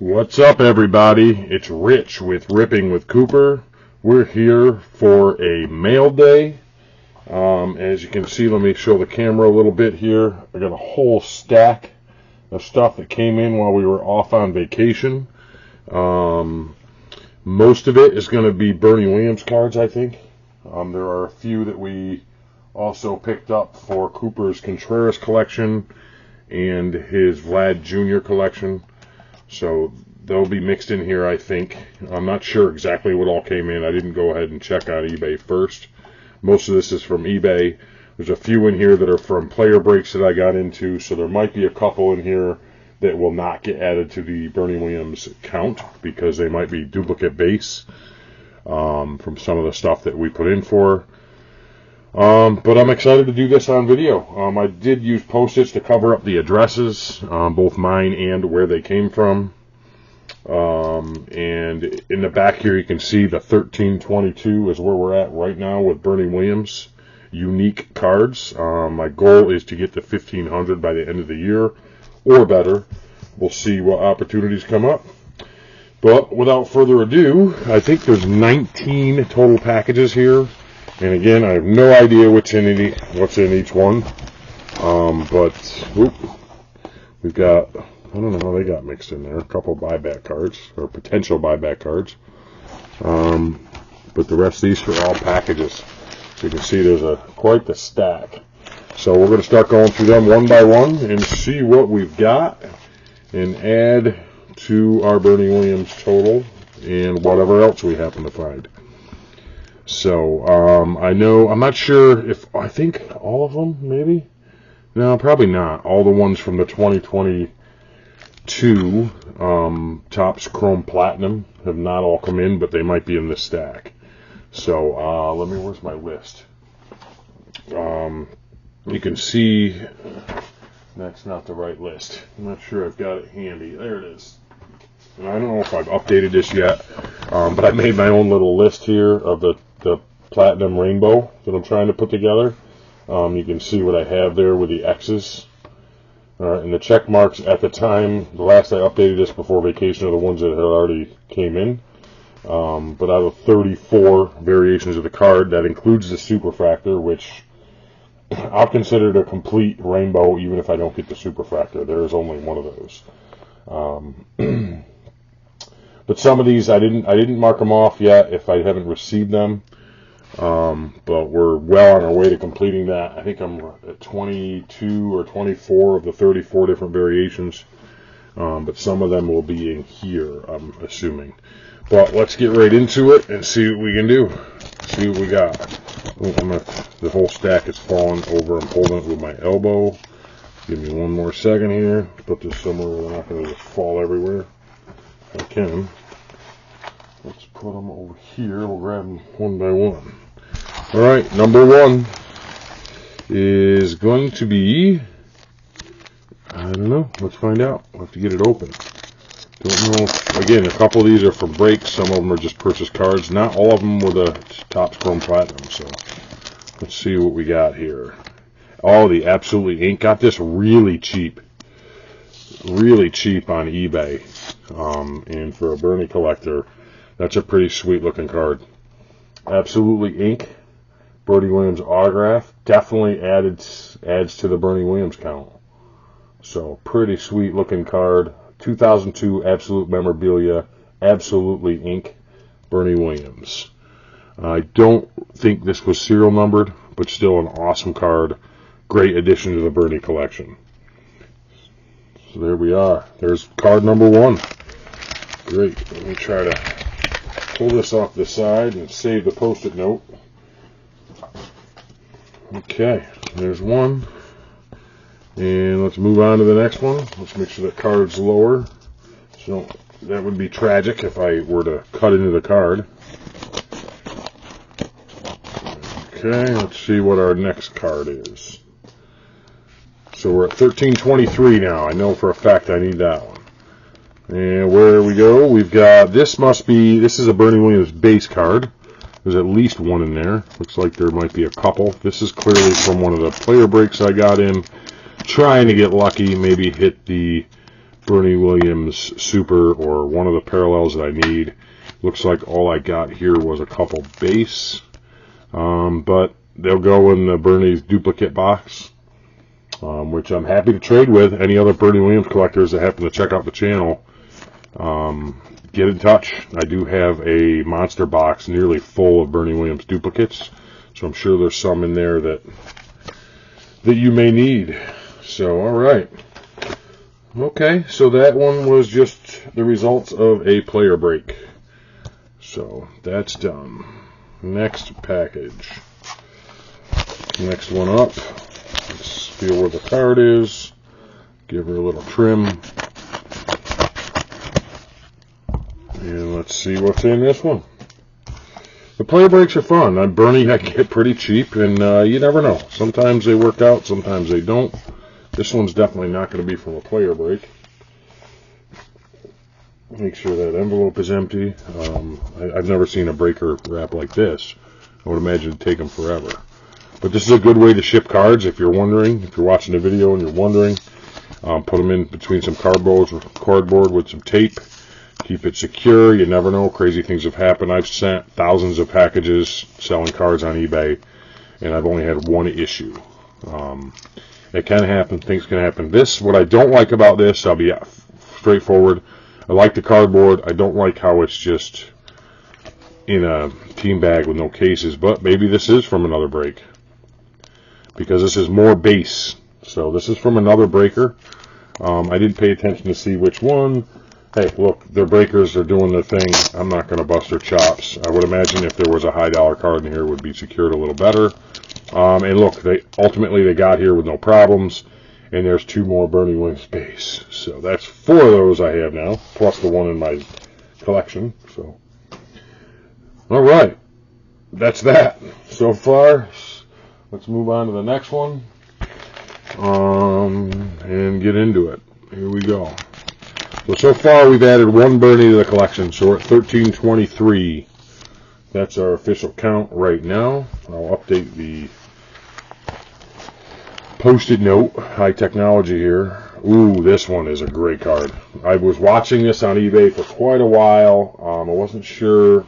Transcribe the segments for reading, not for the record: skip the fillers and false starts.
What's up, everybody? It's Rich with Ripping with Cooper. We're here for a mail day. As you can see, let me show the camera a little bit here. I got a whole stack of stuff that came in while we were off on vacation. Most of it is going to be Bernie Williams cards, I think. There are a few that we also picked up for Cooper's Contreras collection and his Vlad Jr. collection. So they'll be mixed in here, I think. I'm not sure exactly what all came in. I didn't go ahead and check on eBay first. Most of this is from eBay. There's a few in here that are from player breaks that I got into, so there might be a couple in here that will not get added to the Bernie Williams count because they might be duplicate base from some of the stuff that we put in for. But I'm excited to do this on video. I did use Post-its to cover up the addresses, both mine and where they came from. And in the back here you can see the 1322 is where we're at right now with Bernie Williams unique cards. My goal is to get to 1500 by the end of the year or better. We'll see what opportunities come up. But without further ado, I think there's 19 total packages here. And again, I have no idea what's in each one. We've got, I don't know how they got mixed in there. A couple buyback cards, or potential buyback cards. But the rest of these are all packages. So you can see there's quite the stack. So we're going to start going through them one by one and see what we've got and add to our Bernie Williams total and whatever else we happen to find. So, I'm not sure if, I think all of them, maybe? No, probably not. All the ones from the 2022 Topps Chrome Platinum have not all come in, but they might be in this stack. So, where's my list? You can see, that's not the right list. I'm not sure I've got it handy. There it is. And I don't know if I've updated this yet, but I made my own little list here of the Platinum Rainbow that I'm trying to put together. You can see what I have there with the X's. And the check marks at the time, the last I updated this before vacation, are the ones that had already came in. But out of 34 variations of the card, that includes the Superfractor, which I'll consider it a complete rainbow even if I don't get the Superfractor. There is only one of those. But some of these I didn't mark them off yet if I haven't received them. But we're well on our way to completing that. I think I'm at 22 or 24 of the 34 different variations. But some of them will be in here, I'm assuming. But let's get right into it and see what we can do. See what we got. The whole stack is falling over. I'm holding it with my elbow. Give me one more second here. Put this somewhere where they're not going to just fall everywhere. I can. Let's put them over here. We'll grab them one by one. Alright, number one is going to be, I don't know, let's find out. We'll have to get it open. Don't know. Again, a couple of these are from breaks. Some of them are just purchased cards. Not all of them were the Topps Chrome Platinum. So let's see what we got here. Oh, the Absolutely Ink. Got this really cheap. Really cheap on eBay. And for a Bernie collector, that's a pretty sweet looking card. Absolutely Ink. Bernie Williams autograph. Definitely adds to the Bernie Williams count. So pretty sweet looking card. 2002 Absolute Memorabilia. Absolutely Ink. Bernie Williams. I don't think this was serial numbered, but still an awesome card. Great addition to the Bernie collection. So there we are. There's card number one. Great. Let me try to pull this off the side and save the Post-it note. Okay, there's one. And let's move on to the next one. Let's make sure the card's lower. So that would be tragic if I were to cut into the card. Okay, let's see what our next card is. So we're at 1323 now. I know for a fact I need that one. And where we go, we've got, this is a Bernie Williams base card. There's at least one in there. Looks like there might be a couple. This is clearly from one of the player breaks I got in. Trying to get lucky, maybe hit the Bernie Williams Super, or one of the parallels that I need. Looks like all I got here was a couple base, but they'll go in the Bernie's duplicate box, which I'm happy to trade with. Any other Bernie Williams collectors that happen to check out the channel, get in touch. I do have a monster box nearly full of Bernie Williams duplicates, so I'm sure there's some in there that you may need. So, all right. Okay, so that one was just the results of a player break. So, that's done. Next package. Next one up. Let's feel where the card is. Give her a little trim. And let's see what's in this one. The player breaks are fun. Bernie I can get pretty cheap, and you never know. Sometimes they work out, sometimes they don't. This one's definitely not going to be from a player break. Make sure that envelope is empty. I've never seen a breaker wrap like this. I would imagine it'd take them forever. But this is a good way to ship cards if you're wondering. If you're watching the video and you're wondering, put them in between some cardboard with some tape. Keep it secure. You never know. Crazy things have happened. I've sent thousands of packages selling cards on eBay, and I've only had one issue. It can happen. Things can happen. What I don't like about this, I'll be straightforward. I like the cardboard. I don't like how it's just in a team bag with no cases, but maybe this is from another break, because this is more base. So this is from another breaker. I didn't pay attention to see which one. Hey, look, their breakers are doing their thing. I'm not going to bust their chops. I would imagine if there was a high dollar card in here, it would be secured a little better. And look, they got here with no problems. And there's 2 more Bernie Williams base. So that's 4 of those I have now, plus the one in my collection. So, all right, that's that so far. Let's move on to the next one, and get into it. Here we go. So far we've added 1 Bernie to the collection, so we're at 1323. That's our official count right now. I'll update the Post-it note. High technology here. Ooh, this one is a great card. I was watching this on eBay for quite a while. I wasn't sure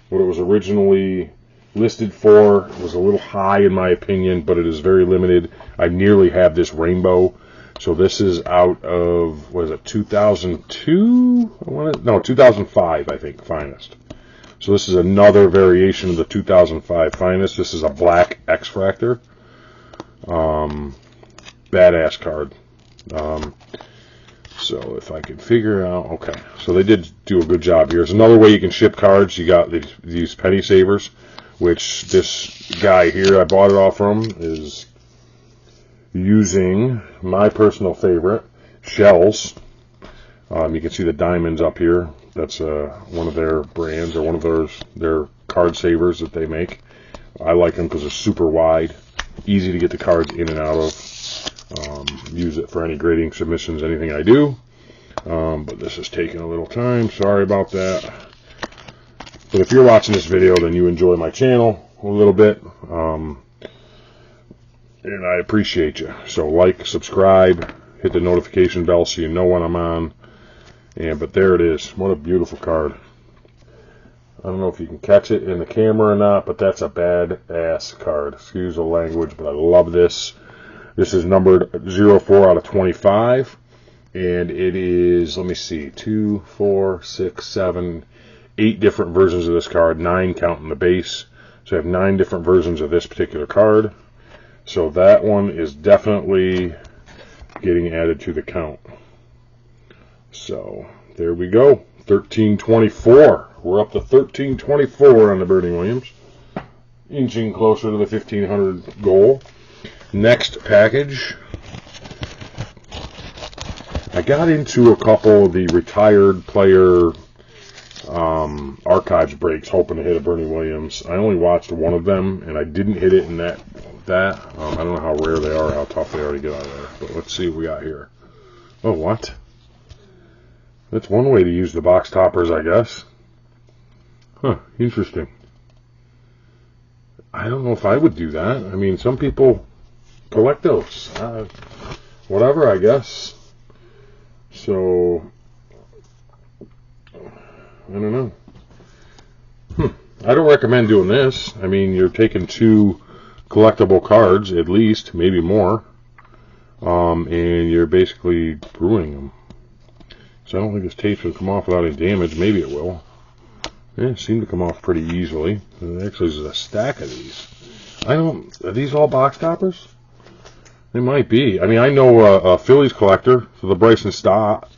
what it was originally listed for. It was a little high in my opinion, but it is very limited. I nearly have this rainbow. So this is out of, what is it, 2002? No, 2005, I think, Finest. So this is another variation of the 2005 Finest. This is a black X-Fractor. Badass card. So if I can figure out, okay, so they did do a good job here. There's another way you can ship cards. You got these penny savers, which this guy here I bought it off from is using my personal favorite, Shells. You can see the diamonds up here. That's one of their brands, or one of their card savers that they make. I like them because they're super wide, easy to get the cards in and out of. Use it for any grading submissions, anything I do. But this is taking a little time. Sorry about that. But if you're watching this video, then you enjoy my channel a little bit. And I appreciate you. So like, subscribe, hit the notification bell so you know when I'm on. But there it is. What a beautiful card. I don't know if you can catch it in the camera or not, but that's a badass card. Excuse the language, but I love this. This is numbered 04 out of 25. And it is, let me see, 2, 4, 6, 7, 8 different versions of this card. 9 counting the base. So I have 9 different versions of this particular card. So that one is definitely getting added to the count. So there we go. 1324. We're up to 1324 on the Bernie Williams. Inching closer to the 1500 goal. Next package. I got into a couple of the retired player archives breaks hoping to hit a Bernie Williams. I only watched one of them, and I didn't hit it in that. I don't know how rare they are, how tough they are to get out of there. But let's see what we got here. Oh, what? That's one way to use the box toppers, I guess. Huh, interesting. I don't know if I would do that. I mean, some people collect those. Whatever, I guess. So, I don't know. I don't recommend doing this. I mean, you're taking 2 collectible cards, at least, maybe more, and you're basically ruining them. So I don't think this tape's going to come off without any damage. Maybe it will. Yeah, it seemed to come off pretty easily. Actually, there's a stack of these. Are these all box toppers? They might be. I mean, I know a Phillies collector, so the Bryson Stott,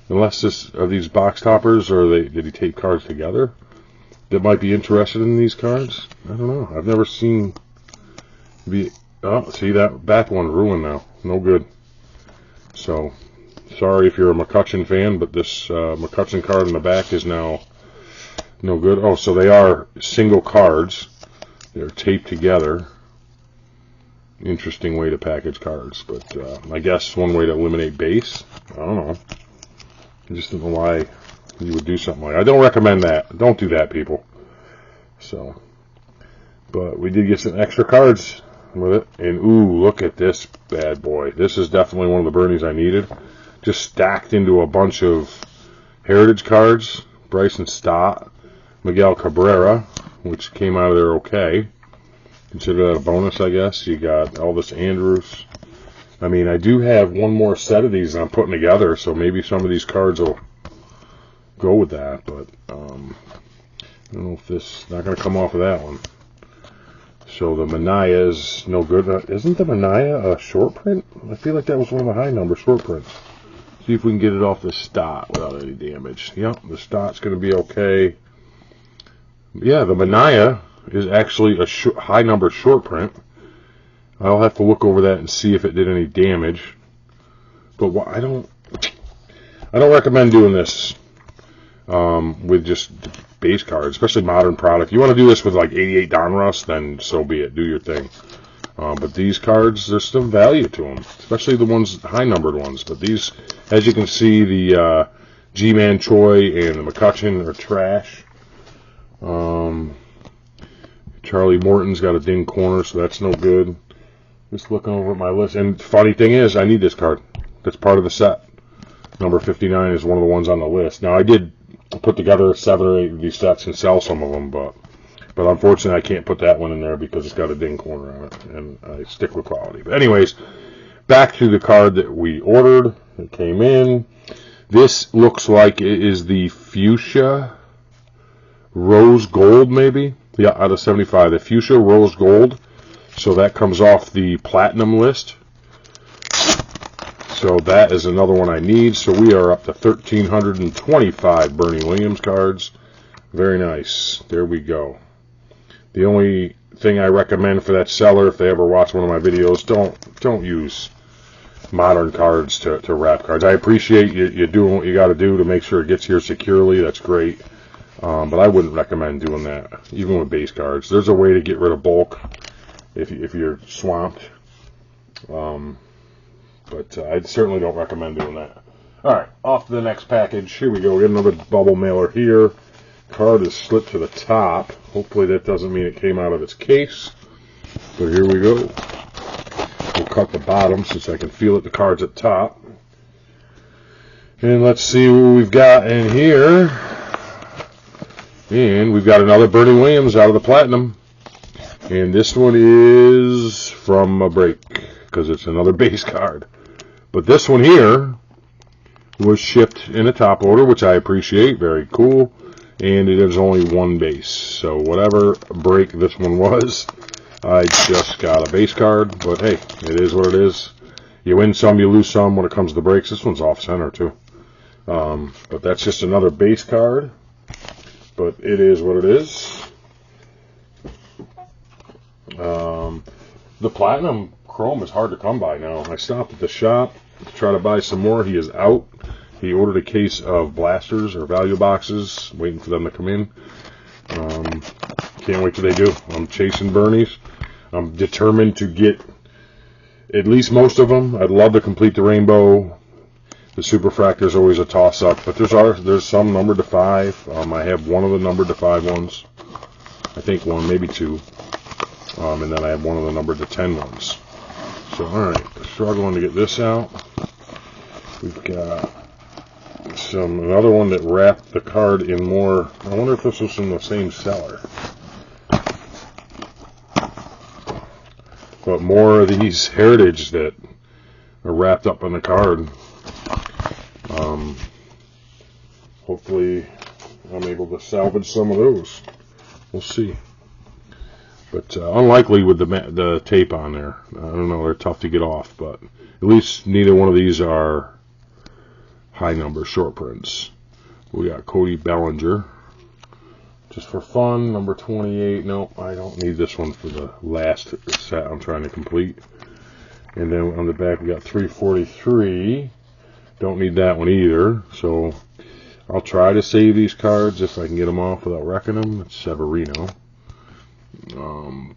unless are these box toppers, or did he tape cards together, that might be interested in these cards. I don't know. I've never seen... Oh, see, that back one ruined now. No good. So, sorry if you're a McCutchen fan, but this McCutchen card in the back is now no good. Oh, so they are single cards. They're taped together. Interesting way to package cards, but I guess one way to eliminate base. I don't know. I just don't know why you would do something like that. I don't recommend that. Don't do that, people. So, but we did get some extra cards with it, and ooh, look at this bad boy. This is definitely one of the Bernies I needed. Just stacked into a bunch of Heritage cards. Bryson Stott, Miguel Cabrera, which came out of there okay. Consider that a bonus, I guess. You got Elvis Andrus. I mean, I do have one more set of these I'm putting together, so maybe some of these cards will go with that, but I don't know if this not going to come off of that one. So the Manaea is no good. Isn't the Manaea a short print? I feel like that was one of the high number short prints. See if we can get it off the Stott without any damage. Yep, the Stott's going to be okay. Yeah, the Manaea is actually a high number short print. I'll have to look over that and see if it did any damage. But I don't recommend doing this with just base cards, especially modern product. You want to do this with like 88 Donruss, then so be it. Do your thing. But these cards, there's some value to them, especially the ones high numbered ones. But these, as you can see, the G-Man Choi and the McCutchen are trash. Charlie Morton's got a ding corner, so that's no good. Just looking over at my list. And funny thing is, I need this card. That's part of the set. Number 59 is one of the ones on the list. Now, I did put together 7 or 8 of these sets and sell some of them, but unfortunately I can't put that one in there because it's got a ding corner on it, and I stick with quality. But anyways, back to the card that we ordered. It came in. This looks like it is the Fuchsia Rose Gold, maybe? Yeah, out of 75. The Fuchsia Rose Gold. So that comes off the Platinum list. So that is another one I need. So we are up to 1,325 Bernie Williams cards. Very nice. There we go. The only thing I recommend for that seller, if they ever watch one of my videos, don't use modern cards to wrap cards. I appreciate you doing what you got to do to make sure it gets here securely. That's great. But I wouldn't recommend doing that, even with base cards. There's a way to get rid of bulk if you're swamped. But I certainly don't recommend doing that. All right, off to the next package. Here we go. We got another bubble mailer here. Card is slipped to the top. Hopefully that doesn't mean it came out of its case. But here we go. We'll cut the bottom since I can feel it. The card's at top. And let's see what we've got in here. And we've got another Bernie Williams out of the Platinum. And this one is from a break, because it's another base card. But this one here was shipped in a top loader, which I appreciate. Very cool. And it is only one base. So whatever break this one was, I just got a base card. But hey, it is what it is. You win some, you lose some when it comes to breaks. This one's off center too. But that's just another base card. But it is what it is. The Platinum Chrome is hard to come by now. I stopped at the shop to try to buy some more. He is out. He ordered a case of blasters or value boxes, waiting for them to come in. Can't wait till they do. I'm chasing Bernies. I'm determined to get at least most of them. I'd love to complete the rainbow. The Superfractor is always a toss-up, but there's some numbered to 5. I have one of the numbered to 5 ones. I think one, maybe 2. And then I have one of the numbered to 10 ones. So, alright, struggling to get this out. We've got another one that wrapped the card in more. I wonder if this was from the same seller. But more of these Heritage that are wrapped up on the card. Hopefully I'm able to salvage some of those. We'll see. But unlikely with the tape on there. I don't know, they're tough to get off, but at least neither one of these are high number short prints. We got Cody Bellinger. Just for fun, number 28. No, I don't need this one for the last set I'm trying to complete. And then on the back we got 343. Don't need that one either. So I'll try to save these cards if I can get them off without wrecking them. It's Severino.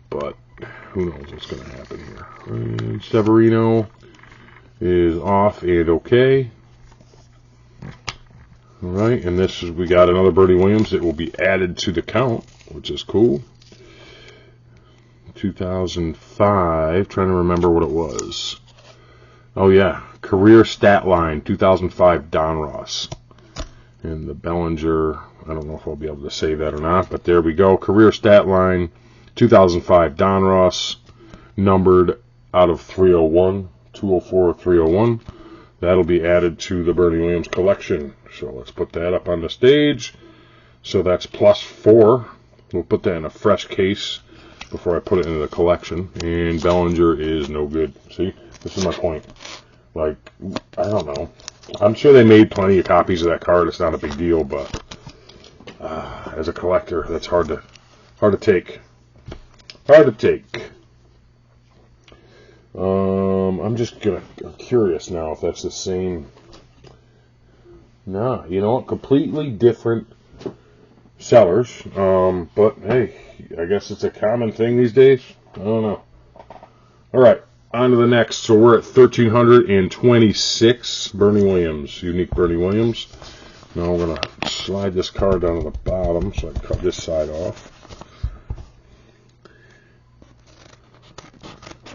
But who knows what's going to happen here. And Severino is off and okay. Alright, and this is, we got another Bernie Williams that will be added to the count, which is cool. 2005, trying to remember what it was. Oh yeah, career stat line, 2005 Don Ross. And the Bellinger, I don't know if I'll be able to save that or not, but there we go. Career stat line, 2005 Don Ross, numbered out of 301, 204, 301. That'll be added to the Bernie Williams collection. So let's put that up on the stage. So that's +4. We'll put that in a fresh case before I put it into the collection. And Bellinger is no good. See, this is my point. Like, I don't know. I'm sure they made plenty of copies of that card. It's not a big deal, but as a collector, that's hard to take. Hard to take. I'm just I'm curious now if that's the same. Nah, you know, completely different sellers. But hey, I guess it's a common thing these days. I don't know. All right, on to the next. So we're at 1326 Bernie Williams, unique Bernie Williams. Now I'm gonna slide this card down to the bottom so I can cut this side off.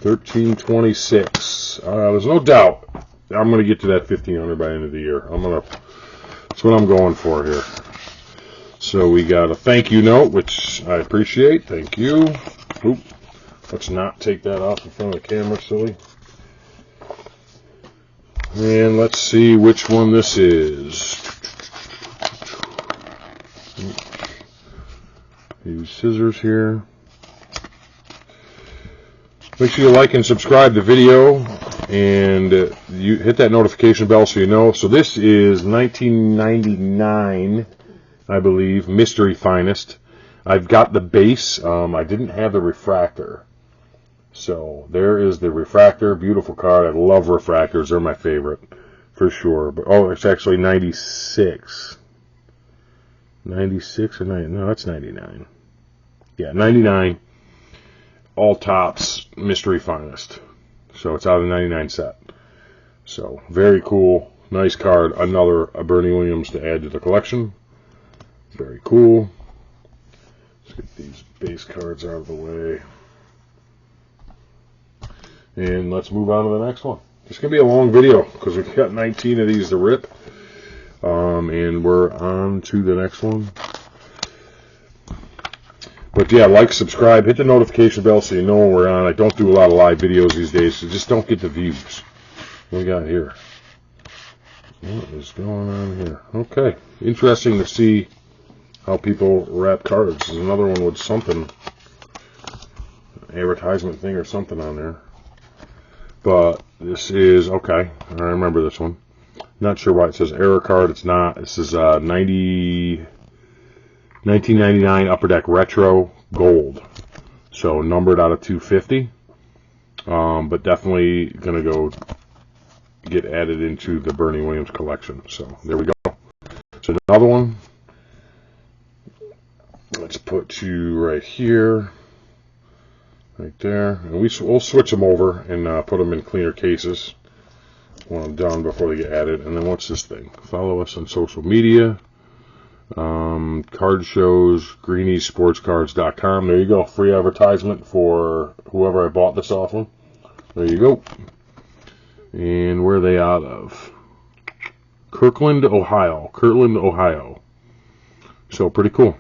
1326. There's no doubt I'm going to get to that 1500 by the end of the year. That's what I'm going for here. So we got a thank you note, which I appreciate. Thank you. Oop. Let's not take that off in front of the camera, silly. And let's see which one this is. Use scissors here. Make sure you like and subscribe the video, and you hit that notification bell so you know. So this is 1999, I believe, Mystery Finest. I've got the base. I didn't have the refractor. So there is the refractor. Beautiful card. I love refractors. They're my favorite, for sure. But oh, it's actually 96. 96 or 90? No, that's 99. Yeah, 99. All tops Mystery Finest. So it's out of the 99 set. So very cool. Nice card. Another Bernie Williams to add to the collection. Very cool. Let's get these base cards out of the way. And let's move on to the next one. It's going to be a long video because we've got 19 of these to rip. And we're on to the next one. But yeah, like, subscribe, hit the notification bell so you know when we're on. I don't do a lot of live videos these days, so just don't get the views. What we got here? What is going on here? Okay, interesting to see how people wrap cards. There's another one with something, advertisement thing or something on there. But this is, okay, I remember this one. Not sure why it says error card. It's not. This is 1999 Upper Deck Retro Gold. So numbered out of 250. But definitely going to go get added into the Bernie Williams collection. So there we go. So another one. Let's put you right here. Right there. And we'll switch them over and put them in cleaner cases when I'm done before they get added. And then what's this thing? Follow us on social media. Card shows, greeniesportscards.com. There you go. Free advertisement for whoever I bought this off of. There you go. And where are they out of? Kirkland, Ohio. Kirtland, Ohio. So pretty cool.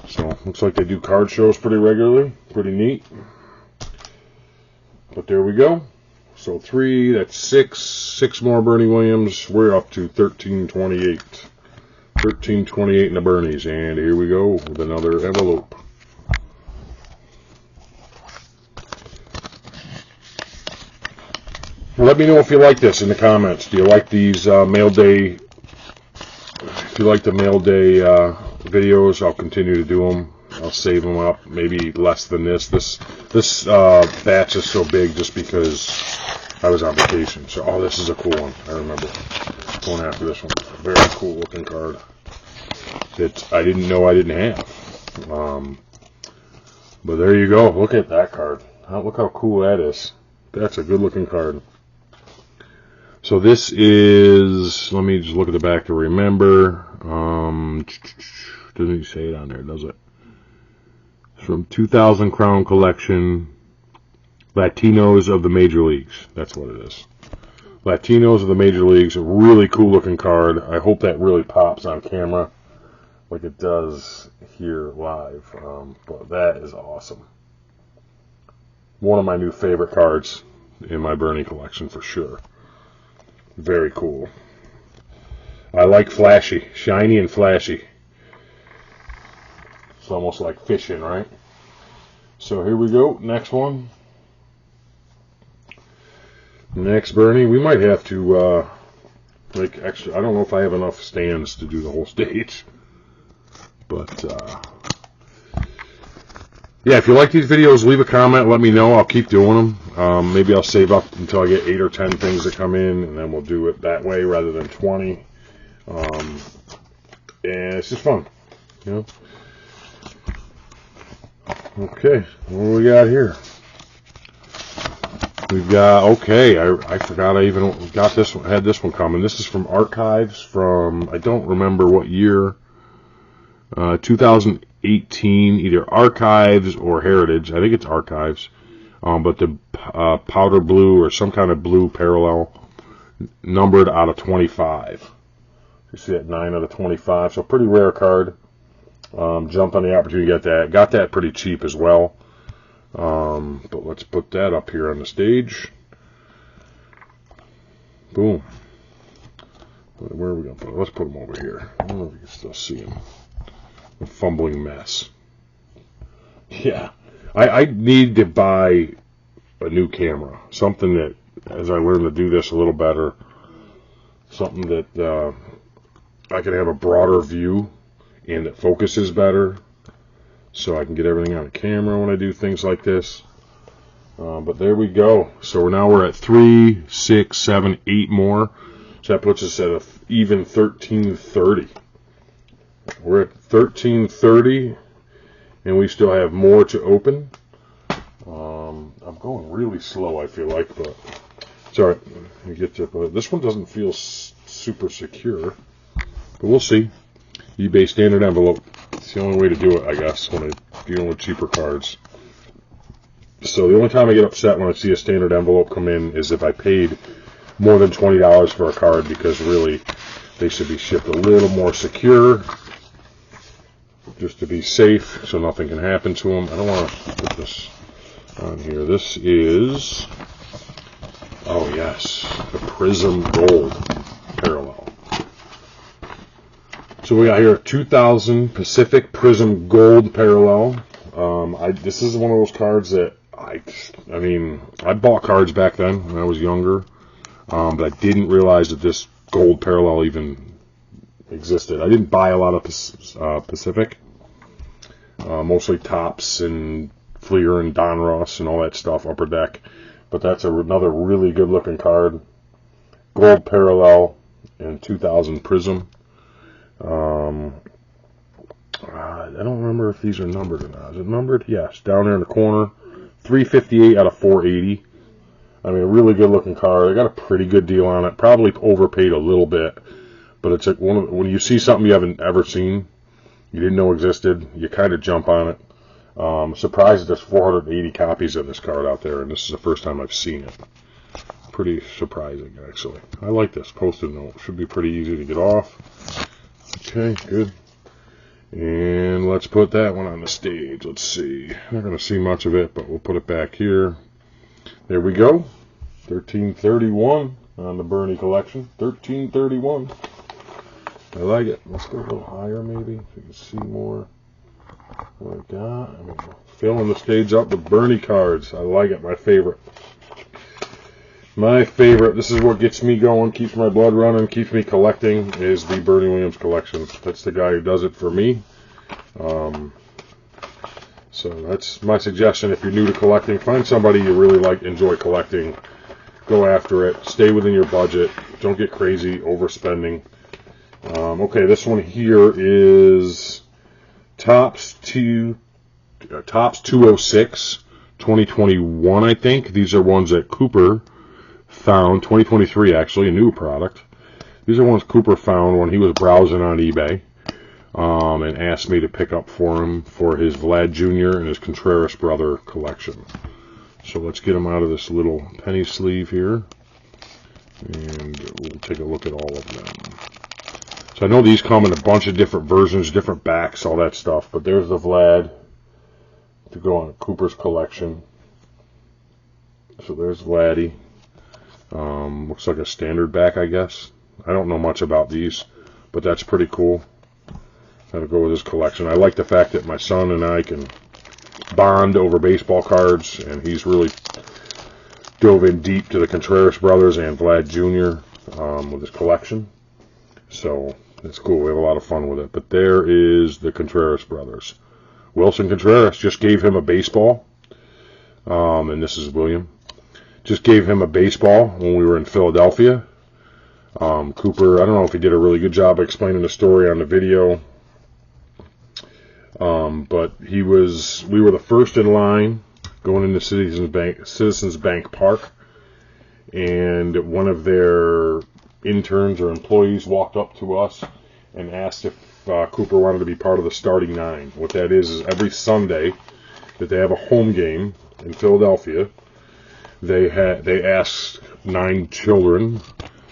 So looks like they do card shows pretty regularly. Pretty neat. But there we go. So 3, that's 6. 6 more Bernie Williams. We're up to 1328. 1328 in the Bernies. And here we go with another envelope. Let me know if you like this in the comments. Do you like these mail day? If you like the mail day videos, I'll continue to do them. I'll save them up. Maybe less than this. This batch is so big just because I was on vacation. So, oh, this is a cool one. I remember going after this one. Very cool looking card that I didn't know I didn't have. But there you go. Look at that card. Look how cool that is. That's a good looking card. So this is, let me just look at the back to remember. Doesn't say it on there, does it? It's from 2000 Crown Collection, Latinos of the Major Leagues. That's what it is. Latinos of the Major Leagues. A really cool looking card. I hope that really pops on camera like it does here live. But that is awesome. One of my new favorite cards in my Bernie collection for sure. Very cool. I like flashy, shiny and flashy. It's almost like fishing, right? So here we go. Next one. Next Bernie. We might have to make extra. I don't know if I have enough stands to do the whole stage. But yeah, if you like these videos, leave a comment. Let me know. I'll keep doing them. Maybe I'll save up until I get 8 or 10 things that come in, and then we'll do it that way rather than 20. And it's just fun, you know. Okay, what do we got here? We've got, okay, I forgot I even got this one, had this one coming. This is from Archives from, I don't remember what year, 2018, either Archives or Heritage. I think it's Archives. But the powder blue or some kind of blue parallel, numbered out of 25. You see that 9 out of 25, so pretty rare card. Jumped on the opportunity to get that. Got that pretty cheap as well. But let's put that up here on the stage. Boom. Where are we going to put it? Let's put them over here. I don't know if you can still see them. A fumbling mess. Yeah. I need to buy a new camera. Something that, as I learn to do this a little better, something that I can have a broader view and that focuses better, so I can get everything on the camera when I do things like this. But there we go. So now we're at 3, 6, 7, 8 more. So that puts us at an even 1330. We're at 1330, and we still have more to open. I'm going really slow, I feel like, but it's alright. This one doesn't feel super secure, but we'll see. eBay standard envelope. It's the only way to do it, I guess, when I'm dealing with cheaper cards. So the only time I get upset when I see a standard envelope come in is if I paid more than $20 for a card, because really they should be shipped a little more secure, just to be safe, so nothing can happen to them. I don't want to put this on here. This is, oh yes, the Prism Gold parallel. So we got here 2000 Pacific Prism Gold parallel. This is one of those cards that I mean, I bought cards back then when I was younger, but I didn't realize that this gold parallel even existed. I didn't buy a lot of Pacific, mostly Topps and Fleer and Donruss and all that stuff, Upper Deck. But that's another really good looking card. Gold parallel and 2000 Prism. I don't remember if these are numbered or not. Is it numbered? Yes, down there in the corner. 358 out of 480. I mean, a really good looking card. I got a pretty good deal on it. Probably overpaid a little bit, but it's like when you see something you haven't ever seen, you didn't know existed, you kind of jump on it. Surprised there's 480 copies of this card out there, and this is the first time I've seen it. pretty surprising, actually. I like this Post-it note. Should be pretty easy to get off. Okay, good. And let's put that one on the stage. Let's see. Not going to see much of it, but we'll put it back here. There we go. 1331 on the Bernie collection. 1331. I like it. Let's go a little higher, maybe, so you can see more what I got. I'm filling the stage up with Bernie cards. I like it. My favorite. My favorite. This is what gets me going, keeps my blood running, keeps me collecting, is the Bernie Williams collection. That's the guy who does it for me. So that's my suggestion. If you're new to collecting, find somebody you really like, enjoy collecting. Go after it. Stay within your budget. Don't get crazy overspending. Okay, this one here is Topps 206 2021, I think. These are ones that Cooper found, 2023 actually, a new product. These are ones Cooper found when he was browsing on eBay, and asked me to pick up for him for his Vlad Jr. and his Contreras brother collection. So let's get them out of this little penny sleeve here, and we'll take a look at all of them. So I know these come in a bunch of different versions, different backs, all that stuff, but there's the Vlad to go on Cooper's collection. So there's Vladdy. Looks like a standard back, I guess. I don't know much about these, but that's pretty cool. Gotta go with his collection. I like the fact that my son and I can bond over baseball cards, and he's really dove in deep to the Contreras brothers and Vlad Jr. With his collection. So it's cool. We have a lot of fun with it. But there is the Contreras brothers. Wilson Contreras just gave him a baseball, and this is William. Just gave him a baseball when we were in Philadelphia. Cooper, I don't know if he did a really good job explaining the story on the video, but we were the first in line going into Citizens Bank Park, and one of their interns or employees walked up to us and asked if Cooper wanted to be part of the starting nine. What that is every Sunday that they have a home game in Philadelphia, they asked 9 children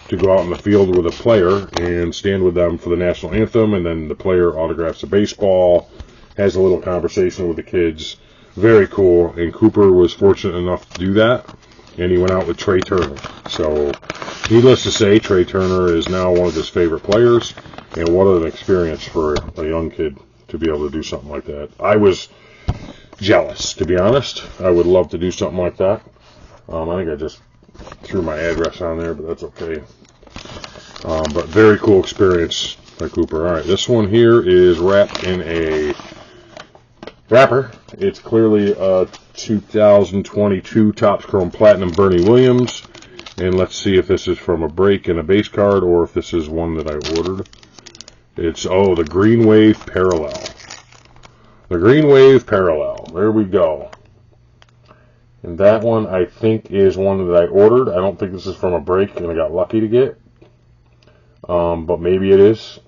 to go out in the field with a player and stand with them for the national anthem, and then the player autographs a baseball, has a little conversation with the kids. Very cool, and Cooper was fortunate enough to do that, and he went out with Trey Turner. So, needless to say, Trey Turner is now one of his favorite players, and what an experience for a young kid to be able to do something like that. I was jealous, to be honest. I would love to do something like that. I think I just threw my address on there, but that's okay. But very cool experience by Cooper. All right, this one here is wrapped in a wrapper. It's clearly a 2022 Topps Chrome Platinum Bernie Williams. And let's see if this is from a break in a base card or if this is one that I ordered. It's, the Green Wave Parallel. The Green Wave Parallel. There we go. And that one, I think, is one that I ordered. I don't think this is from a break and I got lucky to get. But maybe it is.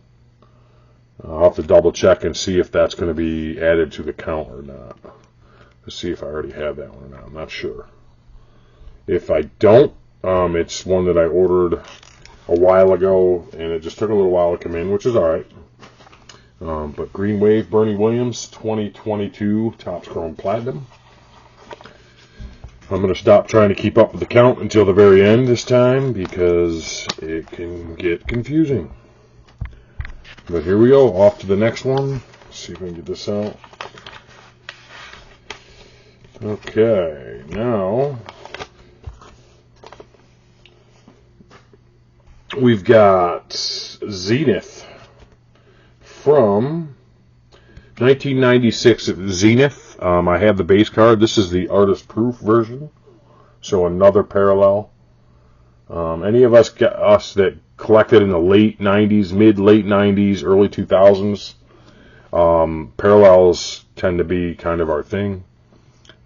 I'll have to double check and see if that's going to be added to the count or not. Let's see if I already have that one or not. I'm not sure. If I don't, it's one that I ordered a while ago, and it just took a little while to come in, which is alright. But Green Wave Bernie Williams 2022 Topps Chrome Platinum. I'm going to stop trying to keep up with the count until the very end this time because it can get confusing. But here we go, off to the next one. Let's see if we can get this out. Okay, now we've got Zenith from 1996 at Zenith. I have the base card. This is the artist proof version, so another parallel. Any of us that collected in the late 90s, mid-late 90s, early 2000s, parallels tend to be kind of our thing.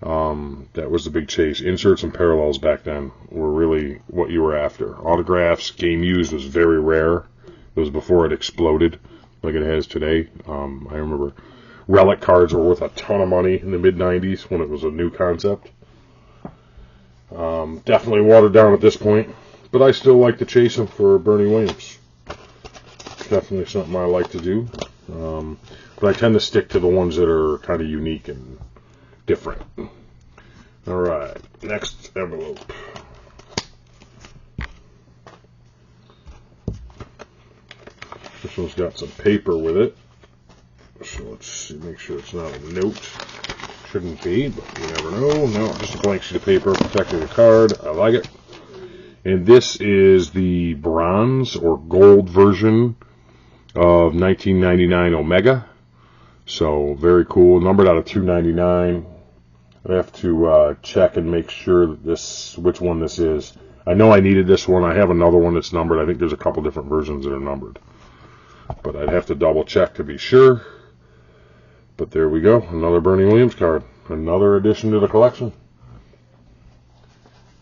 That was the big chase. Inserts and parallels back then were really what you were after. Autographs, game used was very rare. It was before it exploded like it has today. I remember relic cards were worth a ton of money in the mid-90s when it was a new concept. Definitely watered down at this point, but I still like to chase them for Bernie Williams. Definitely something I like to do. But I tend to stick to the ones that are kind of unique and different. Alright, next envelope. This one's got some paper with it. So let's see, make sure it's not a note. Shouldn't be, but you never know. No, just a blank sheet of paper protecting the card. I like it. And this is the bronze or gold version of 1999 Omega. So very cool. Numbered out of 299. I have to check and make sure that which one this is. I know I needed this one. I have another one that's numbered. I think there's a couple different versions that are numbered, but I'd have to double check to be sure. But there we go. Another Bernie Williams card. Another addition to the collection.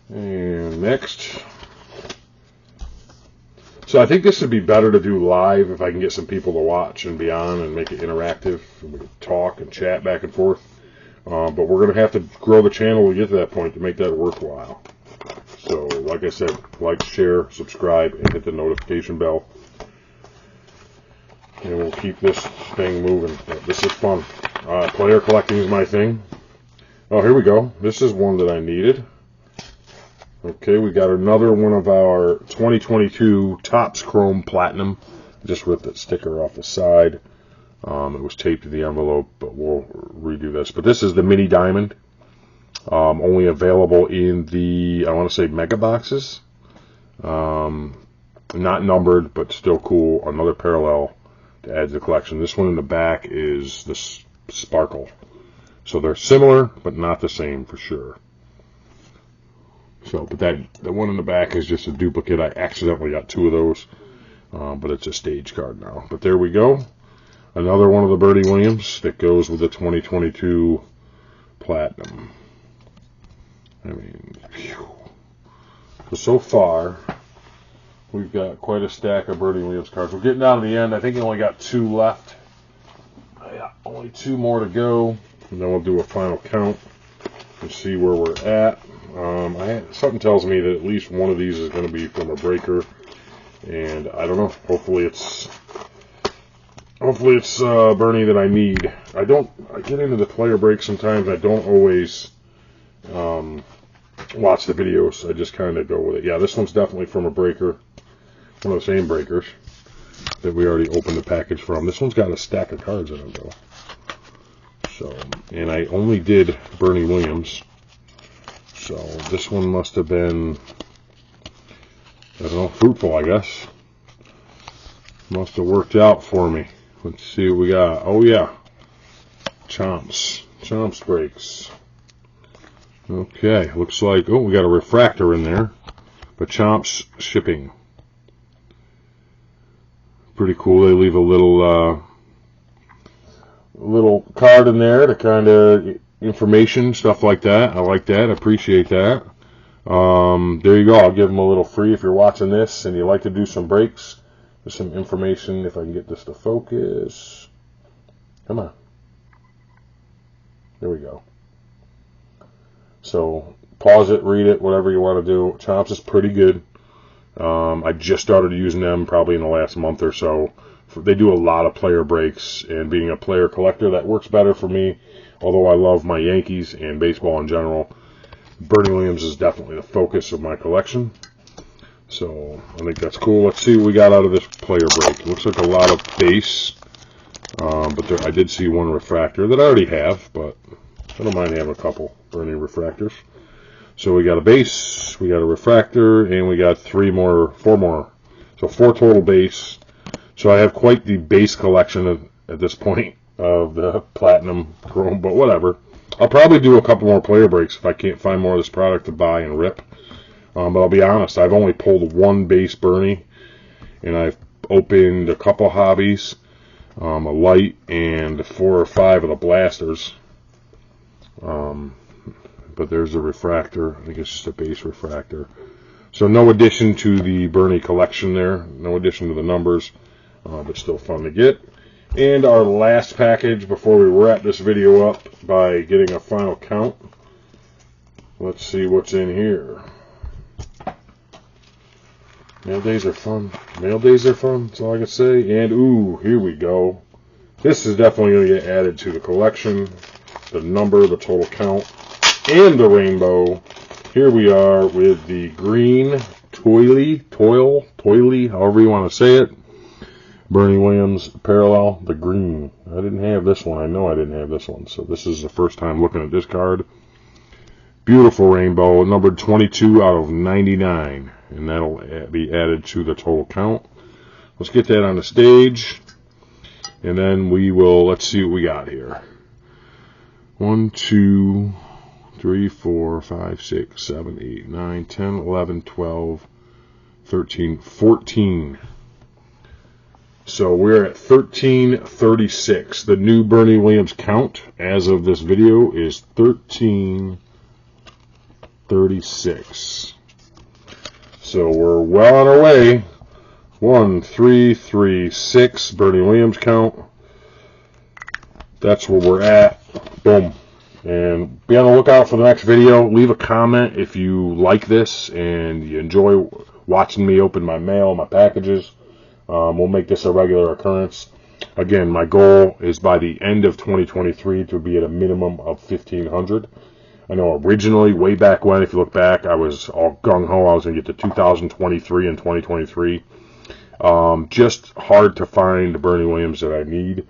And next. So I think this would be better to do live if I can get some people to watch and be on and make it interactive. And we can talk and chat back and forth. But we're going to have to grow the channel to get to that point to make that worthwhile. So, like I said, like, share, subscribe, and hit the notification bell. And we'll keep this thing moving. This is fun. Player collecting is my thing. Oh, here we go. This is one that I needed. Okay, we got another one of our 2022 Topps Chrome Platinum. Just ripped that sticker off the side. It was taped to the envelope, but we'll redo this. But this is the mini diamond. Only available in the, I want to say, mega boxes. Not numbered, but still cool. Another parallel to add to the collection. This one in the back is the sparkle. So they're similar, but not the same for sure. So, but the one in the back is just a duplicate. I accidentally got two of those, but it's a stage card now. But there we go. Another one of the Bernie Williams that goes with the 2022 Platinum. I mean, phew. So far, we've got quite a stack of Bernie Williams cards. We're getting down to the end. I think I only got two left. Yeah, only two more to go. And then we'll do a final count and see where we're at. Something tells me that at least one of these is going to be from a breaker. And I don't know. Hopefully it's Bernie that I need. I get into the player break sometimes. I don't always watch the videos. I just kind of go with it. Yeah, this one's definitely from a breaker. One of the same breakers that we already opened the package from. This one's got a stack of cards in it, though. So, and I only did Bernie Williams. So this one must have been, I don't know, fruitful, I guess. Must have worked out for me. Let's see what we got. Oh, yeah. Chomps breaks. Okay, looks like, oh, we got a refractor in there. But Chomps shipping. Pretty cool. They leave a little card in there to kind of information, stuff like that. I like that. I appreciate that. There you go. I'll give them a little free if you're watching this and you like to do some breaks. There's some information, if I can get this to focus. Come on. There we go. So, pause it, read it, whatever you want to do. Chomps is pretty good. I just started using them probably in the last month or so. They do a lot of player breaks, and being a player collector, that works better for me. Although I love my Yankees and baseball in general, Bernie Williams is definitely the focus of my collection. So I think that's cool. Let's see what we got out of this player break. It looks like a lot of base, but I did see one refractor that I already have, but I don't mind having a couple Bernie refractors. So we got a base, we got a refractor, and we got four more. So 4 total base. So I have quite the base collection at this point of the Platinum Chrome, but whatever. I'll probably do a couple more player breaks if I can't find more of this product to buy and rip. But I'll be honest, I've only pulled one base Bernie, and I've opened a couple hobbies, a light, and 4 or 5 of the blasters. But there's a refractor. I think it's just a base refractor. So no addition to the Bernie collection there. No addition to the numbers, but still fun to get. And our last package before we wrap this video up by getting a final count. Let's see what's in here. Mail days are fun. Mail days are fun. That's all I can say. And, ooh, here we go. This is definitely going to get added to the collection. The number, the total count, and the rainbow. Here we are with the green toily, however you want to say it. Bernie Williams parallel, the green. I didn't have this one. I know I didn't have this one. So this is the first time looking at this card. Beautiful rainbow, numbered 22 out of 99. And that'll be added to the total count. Let's get that on the stage. And then we will, let's see what we got here. 1, 2, 3, 4, 5, 6, 7, 8, 9, 10, 11, 12, 13, 14. So we're at 1336. The new Bernie Williams count as of this video is 1336. So we're well on our way. 1, 3, 3, 6. Bernie Williams count. That's where we're at. Boom. And be on the lookout for the next video. Leave a comment if you like this and you enjoy watching me open my mail, my packages. We'll make this a regular occurrence. Again, my goal is by the end of 2023 to be at a minimum of 1,500. I know originally, way back when, if you look back, I was all gung-ho. I was going to get to 2023 and 2023. Just hard to find the Bernie Williams that I need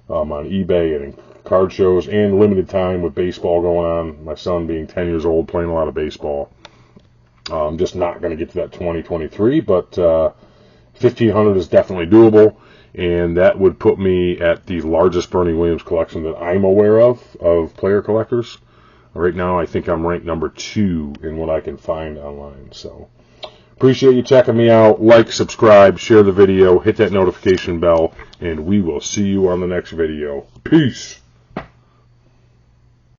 on eBay and in card shows, and limited time with baseball going on. My son being 10 years old, playing a lot of baseball. Just not going to get to that 2023, but 1,500 is definitely doable, and that would put me at the largest Bernie Williams collection that I'm aware of player collectors. Right now, I think I'm ranked number 2 in what I can find online. So, appreciate you checking me out. Like, subscribe, share the video, hit that notification bell, and we will see you on the next video. Peace.